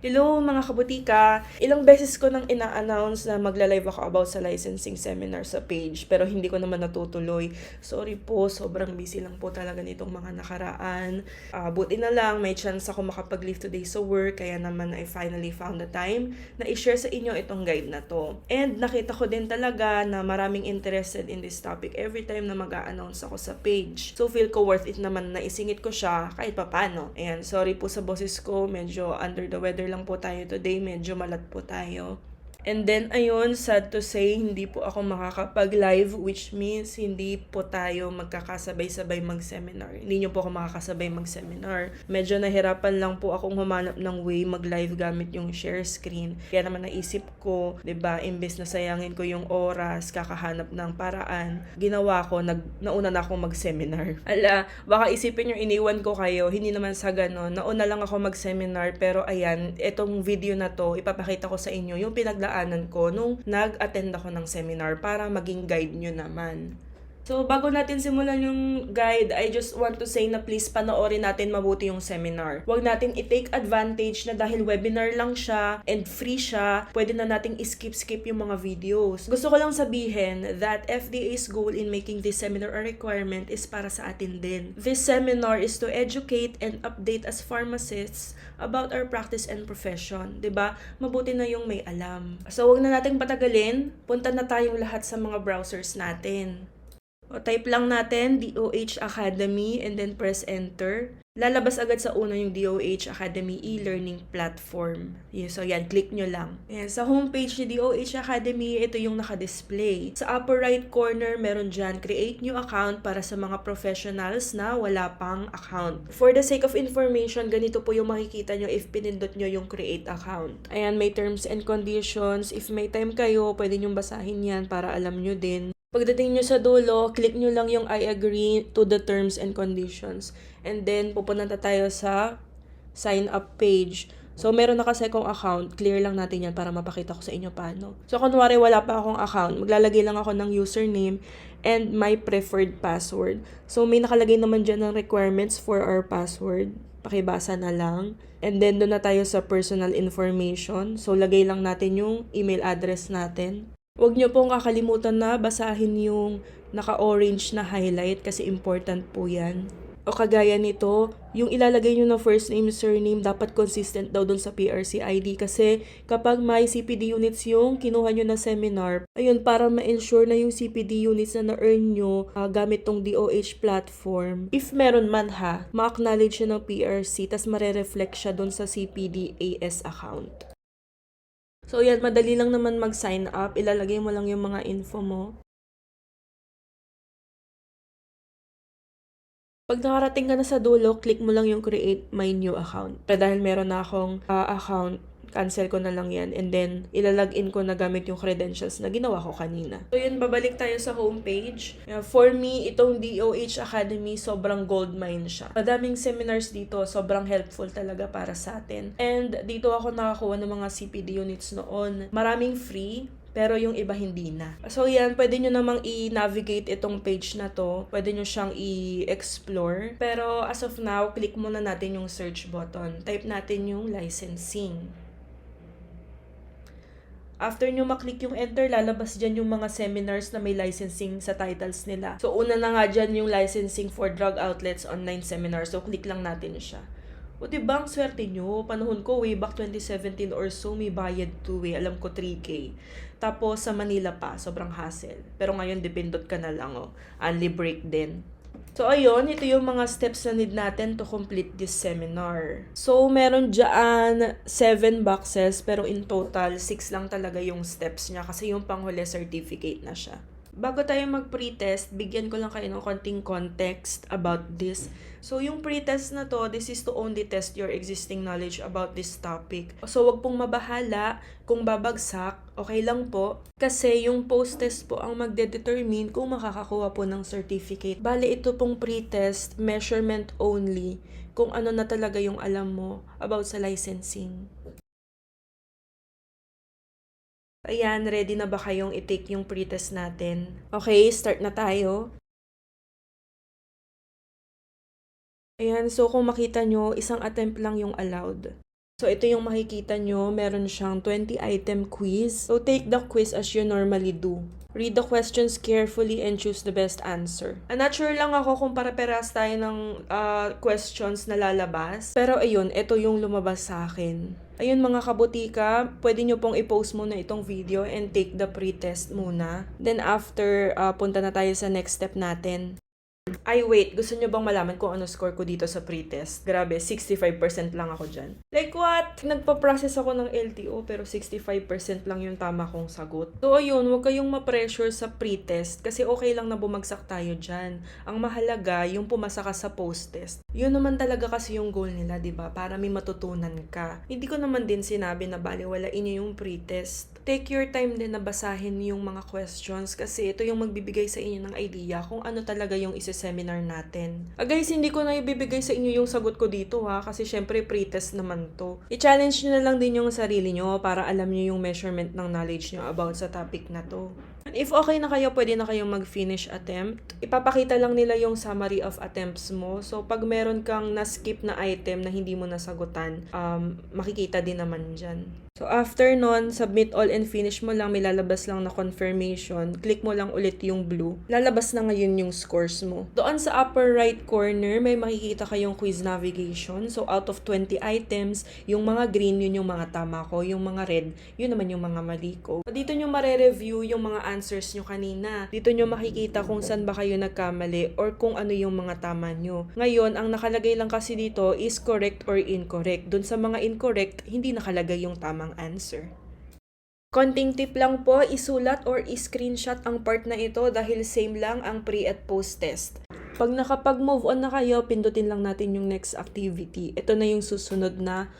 Hello mga kabutika! Ilang beses ko nang ina-announce na magla-live ako about sa licensing seminar sa page pero hindi ko naman natutuloy. Sorry po, sobrang busy lang po talaga nitong mga nakaraan. Buti na lang may chance ako makapag-leave today sa work kaya naman I finally found the time na i-share sa inyo itong guide na to. And nakita ko din talaga na maraming interested in this topic every time na mag-a-announce ako sa page. So feel ko worth it naman na isingit ko siya kahit papano. Ayan, sorry po sa boses ko, medyo under the weather lang po tayo today, medyo malat po tayo. And then, ayun, sad to say, hindi po ako makakapag-live, which means hindi po tayo magkakasabay-sabay mag-seminar. Hindi nyo po ako makakasabay mag-seminar. Medyo nahirapan lang po akong humanap ng way mag-live gamit yung share screen. Kaya naman naisip ko, 'di ba, imbes na sayangin ko yung oras, kakahanap ng paraan, ginawa ko, nauna na akong mag-seminar. Ala, baka isipin nyo iniwan ko kayo, hindi naman sa ganon. Nauna lang ako mag-seminar, pero ayan, etong video na to, ipapakita ko sa inyo yung pinagdaanan ko nung nag-attend ako ng seminar para maging guide nyo naman. So, bago natin simulan yung guide, I just want to say na please panoorin natin mabuti yung seminar. Huwag natin i-take advantage na dahil webinar lang siya and free siya, pwede na nating skip yung mga videos. Gusto ko lang sabihin that FDA's goal in making this seminar a requirement is para sa atin din. This seminar is to educate and update as pharmacists about our practice and profession. 'Di ba? Mabuti na yung may alam. So, huwag na nating patagalin. Punta na tayong lahat sa mga browsers natin. O type lang natin DOH Academy and then press enter. Lalabas agad sa una yung DOH Academy e-learning platform. So yan, click nyo lang. Yan, sa homepage ni DOH Academy, ito yung naka-display. Sa upper right corner, meron dyan, create new account para sa mga professionals na wala pang account. For the sake of information, ganito po yung makikita nyo if pinindot nyo yung create account. Ayan, may terms and conditions. If may time kayo, pwede nyo basahin yan para alam nyo din. Pagdating nyo sa dulo, click nyo lang yung I agree to the terms and conditions. And then, pupunta tayo sa sign up page. So, meron na kasi akong account. Clear lang natin yan para mapakita ko sa inyo paano. So, kunwari wala pa akong account, maglalagay lang ako ng username and my preferred password. So, may nakalagay naman dyan ng requirements for our password. Pakibasa na lang. And then, doon na tayo sa personal information. So, lagay lang natin yung email address natin. Huwag nyo pong kakalimutan na basahin yung naka-orange na highlight kasi important po yan. O kagaya nito, yung ilalagay nyo na first name, surname, dapat consistent daw dun sa PRC ID kasi kapag may CPD units yung kinuha nyo na seminar, ayun, para ma-ensure na yung CPD units na na-earn nyo gamit tong DOH platform, if meron man ma-acknowledge siya ng PRC, tas mare-reflect siya dun sa CPD AS account. So, yan, madali lang naman mag-sign up. Ilalagay mo lang yung mga info mo. Pag nakarating ka na sa dulo, click mo lang yung create my new account. Pero dahil meron na akong account, cancel ko na lang yan. And then, ilalagin ko na gamit yung credentials na ginawa ko kanina. So yun, babalik tayo sa homepage. For me, itong DOH Academy, sobrang gold mine siya. Madaming seminars dito, sobrang helpful talaga para sa atin. And dito ako nakakuha ng mga CPD units noon. Maraming free, pero yung iba hindi na. So yan, pwede nyo namang i-navigate itong page na to. Pwede nyo siyang i-explore. Pero as of now, click muna natin yung search button. Type natin yung licensing. After nyo maklik yung enter, lalabas dyan yung mga seminars na may licensing sa titles nila. So una na nga dyan yung licensing for drug outlets online seminar. So click lang natin siya. O diba, ang swerte nyo, panahon ko way back 2017 or so, may bayad to alam ko 3K. Tapos sa Manila pa, sobrang hassle. Pero ngayon, dependot ka na lang, Only break din. So ayun, ito yung mga steps na need natin to complete this seminar. So meron dyan 7 boxes, pero in total, 6 lang talaga yung steps niya kasi yung panghuli certificate na siya. Bago tayo mag-pretest, bigyan ko lang kayo ng konting context about this. So, yung pretest na to, this is to only test your existing knowledge about this topic. So, wag pong mabahala kung babagsak, okay lang po. Kasi yung post-test po ang magde-determine kung makakakuha po ng certificate. Bale, ito pong pretest, measurement only, kung ano na talaga yung alam mo about sa licensing. Ayan, ready na ba kayong i-take yung pretest natin? Okay, start na tayo. Ayan, so kung makita nyo, isang attempt lang yung allowed. So, ito yung makikita nyo. Meron siyang 20-item quiz. So, take the quiz as you normally do. Read the questions carefully and choose the best answer. Not sure lang ako kung para-peras tayo ng questions na lalabas. Pero ayun, ito yung lumabas sa akin. Ayun mga kabutika, pwede nyo pong i-post muna itong video and take the pre-test muna. Then after, punta na tayo sa next step natin. Ay wait, gusto nyo bang malaman kung ano score ko dito sa pre-test? Grabe, 65% lang ako dyan. Like what? Nagpa-process ako ng LTO pero 65% lang yung tama kong sagot. So ayun, huwag kayong ma-pressure sa pre-test kasi okay lang na bumagsak tayo dyan. Ang mahalaga, yung pumasa ka sa post-test. Yun naman talaga kasi yung goal nila, di ba? Para may matutunan ka. Hindi ko naman din sinabi na baliwalain nyo yung pre-test. Take your time din na basahin yung mga questions kasi ito yung magbibigay sa inyo ng idea kung ano talaga yung isa-seminar natin. Guys, hindi ko na ibibigay sa inyo yung sagot ko dito kasi syempre pre-test naman to. I-challenge nyo na lang din yung sarili nyo para alam nyo yung measurement ng knowledge nyo about sa topic na to. If okay na kayo, pwede na kayong mag-finish attempt. Ipapakita lang nila yung summary of attempts mo. So, pag meron kang na-skip na item na hindi mo nasagutan, makikita din naman dyan. So, after nun, submit all and finish mo lang, may lalabas lang na confirmation. Click mo lang ulit yung blue. Lalabas na ngayon yung scores mo. Doon sa upper right corner, may makikita kayong quiz navigation. So, out of 20 items, yung mga green, yun yung mga tama ko. Yung mga red, yun naman yung mga mali ko. Dito nyo mare-review yung mga answers nyo kanina. Dito nyo makikita kung saan ba kayo nagkamali or kung ano yung mga tama nyo. Ngayon, ang nakalagay lang kasi dito is correct or incorrect. Doon sa mga incorrect, hindi nakalagay yung tamang answer. Konting tip lang po, isulat or i-screenshot ang part na ito dahil same lang ang pre at post test. Pag nakapag-move on na kayo, pindutin lang natin yung next activity. Ito na yung susunod na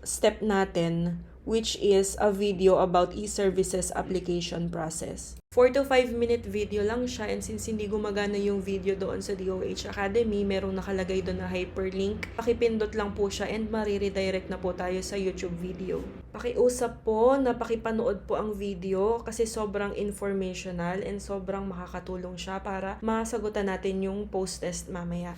step natin, which is a video about e-services application process. 4 to 5 minute video lang siya, and since hindi gumagana yung video doon sa DOH Academy, merong nakalagay doon na hyperlink. Pakipindot lang po siya and mariredirect na po tayo sa YouTube video. Pakiusap po na pakipanood po ang video kasi sobrang informational and sobrang makakatulong siya para masagutan natin yung post-test mamaya.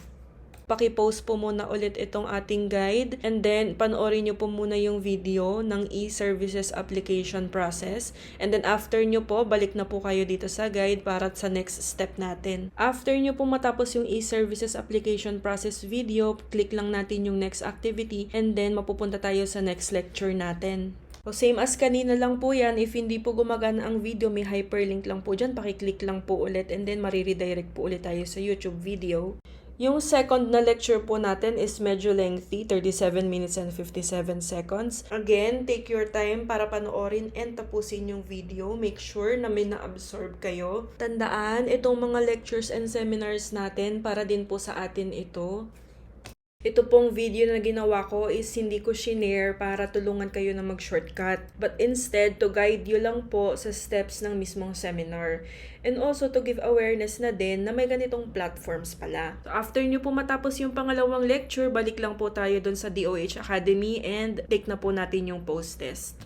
Paki-post po muna ulit itong ating guide and then panoorin nyo po muna yung video ng e-services application process, and then after nyo po, balik na po kayo dito sa guide para sa next step natin. After nyo po matapos yung e-services application process video, click lang natin yung next activity and then mapupunta tayo sa next lecture natin. So, same as kanina lang po yan. If hindi po gumagana ang video, may hyperlink lang po dyan. Pakiclick lang po ulit and then mariredirect po ulit tayo sa YouTube video. Yung second na lecture po natin is medyo lengthy, 37 minutes and 57 seconds. Again, take your time para panoorin and tapusin yung video. Make sure na may na-absorb kayo. Tandaan, itong mga lectures and seminars natin, para din po sa atin ito. Ito pong video na ginawa ko is hindi ko shinare para tulungan kayo na mag-shortcut, but instead to guide you lang po sa steps ng mismong seminar. And also to give awareness na din na may ganitong platforms pala. So after nyo po matapos yung pangalawang lecture, balik lang po tayo dun sa DOH Academy and take na po natin yung post-test.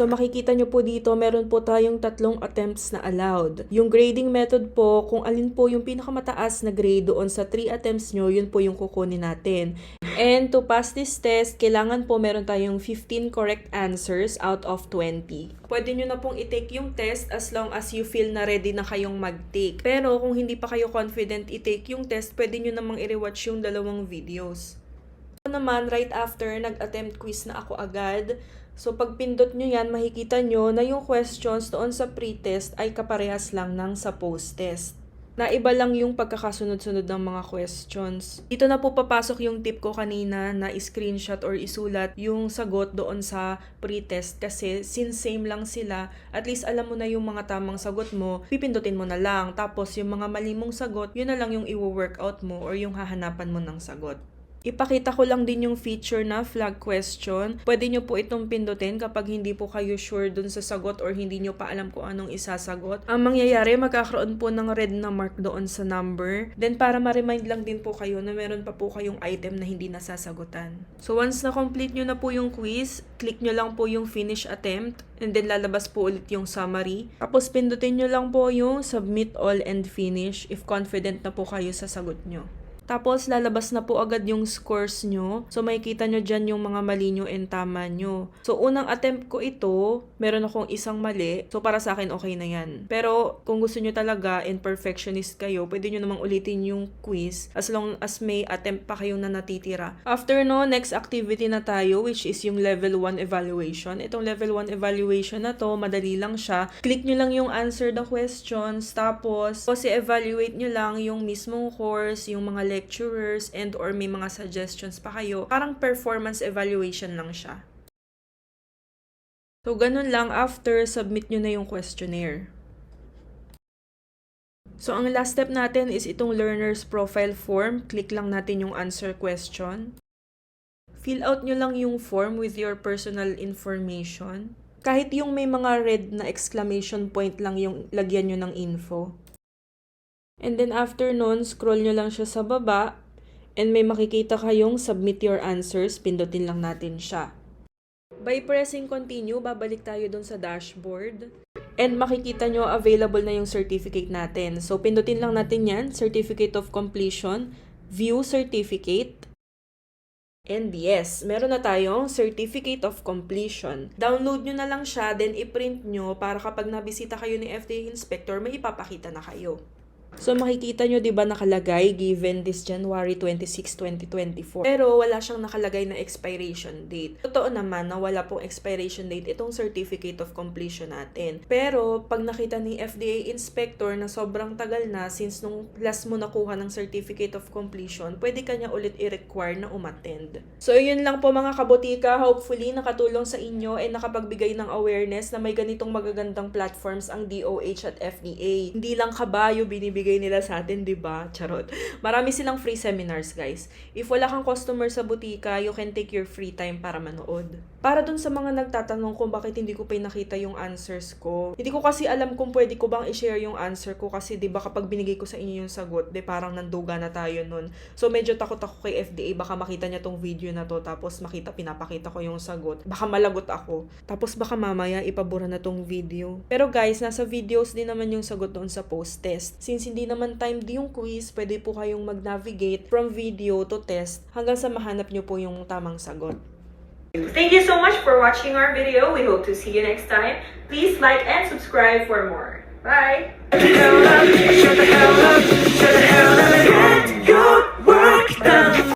So makikita nyo po dito, meron po tayong 3 attempts na allowed. Yung grading method po, kung alin po yung pinakamataas na grade doon sa 3 attempts nyo, yun po yung kukunin natin. And to pass this test, kailangan po meron tayong 15 correct answers out of 20. Pwede nyo na pong i-take yung test as long as you feel na ready na kayong mag-take. Pero kung hindi pa kayo confident i-take yung test, pwede nyo namang i-rewatch yung 2 videos. Ako naman, right after, nag-attempt quiz na ako agad. So, pag pindot nyo yan, makikita nyo na yung questions doon sa pre-test ay kaparehas lang ng sa post-test. Naiba lang yung pagkakasunod-sunod ng mga questions. Dito na po papasok yung tip ko kanina na i-screenshot or isulat yung sagot doon sa pre-test kasi since same lang sila, at least alam mo na yung mga tamang sagot mo, pipindutin mo na lang. Tapos yung mga mali mong sagot, yun na lang yung i-workout mo or yung hahanapan mo ng sagot. Ipakita ko lang din yung feature na flag question. Pwede nyo po itong pindutin kapag hindi po kayo sure dun sa sagot or hindi nyo pa alam kung anong isasagot. Ang mangyayari, magkakaroon po ng red na mark doon sa number. Then para ma-remind lang din po kayo na meron pa po kayong item na hindi nasasagutan. So once na-complete nyo na po yung quiz, click nyo lang po yung finish attempt and then lalabas po ulit yung summary. Tapos pindutin nyo lang po yung submit all and finish if confident na po kayo sa sagot nyo. Tapos, lalabas na po agad yung scores nyo. So, makikita nyo dyan yung mga mali nyo and tama nyo. So, unang attempt ko ito, meron akong isang mali. So, para sa akin, okay na yan. Pero, kung gusto nyo talaga and perfectionist kayo, pwede nyo namang ulitin yung quiz as long as may attempt pa kayong na natitira. After no, next activity na tayo, which is yung level 1 evaluation. Itong level 1 evaluation na to, madali lang siya. Click nyo lang yung answer the questions, tapos, evaluate nyo lang yung mismong course, yung mga lecturers, and or may mga suggestions pa kayo. Parang performance evaluation lang siya. So, ganun lang after submit nyo na yung questionnaire. So, ang last step natin is itong learner's profile form. Click lang natin yung answer question. Fill out nyo lang yung form with your personal information. Kahit yung may mga red na exclamation point lang yung lagyan nyo ng info. And then after nun, scroll nyo lang siya sa baba. And may makikita kayong submit your answers. Pindutin lang natin siya. By pressing continue, babalik tayo dun sa dashboard. And makikita nyo available na yung certificate natin. So, pindutin lang natin yan. Certificate of Completion. View Certificate. And yes, meron na tayong Certificate of Completion. Download nyo na lang siya, then i-print nyo para kapag nabisita kayo ni FDA Inspector, may ipapakita na kayo. So, makikita nyo, di ba nakalagay, given this January 26, 2024. Pero, wala siyang nakalagay na expiration date. Totoo naman na wala pong expiration date itong Certificate of Completion natin. Pero, pag nakita ni FDA Inspector na sobrang tagal na, since nung last mo nakuha ng Certificate of Completion, pwede ka niya ulit i-require na umattend. So, yun lang po mga kabotika. Hopefully, nakatulong sa inyo and nakapagbigay ng awareness na may ganitong magagandang platforms ang DOH at FDA. Hindi lang kabayo binibigay nila sa atin, di ba? Charot. Marami silang free seminars, guys. If wala kang customer sa butika, you can take your free time para manood. Para dun sa mga nagtatanong kung bakit hindi ko pa nakita yung answers ko. Hindi ko kasi alam kung pwede ko bang i-share yung answer ko kasi di ba kapag binigay ko sa inyo yung sagot, di parang nanduga na tayo nun. So medyo takot ako kay FDA, baka makita niya tong video na to tapos pinapakita ko yung sagot. Baka malagot ako. Tapos baka mamaya ipabura na tong video. Pero guys, nasa videos din naman yung sagot doon sa post-test. Since hindi naman timed yung quiz, pwede po kayong mag-navigate from video to test hanggang sa mahanap nyo po yung tamang sagot. Thank you so much for watching our video. We hope to see you next time. Please like and subscribe for more. Bye! Shut the hell up, shut the hell up, shut the hell up and get your work done.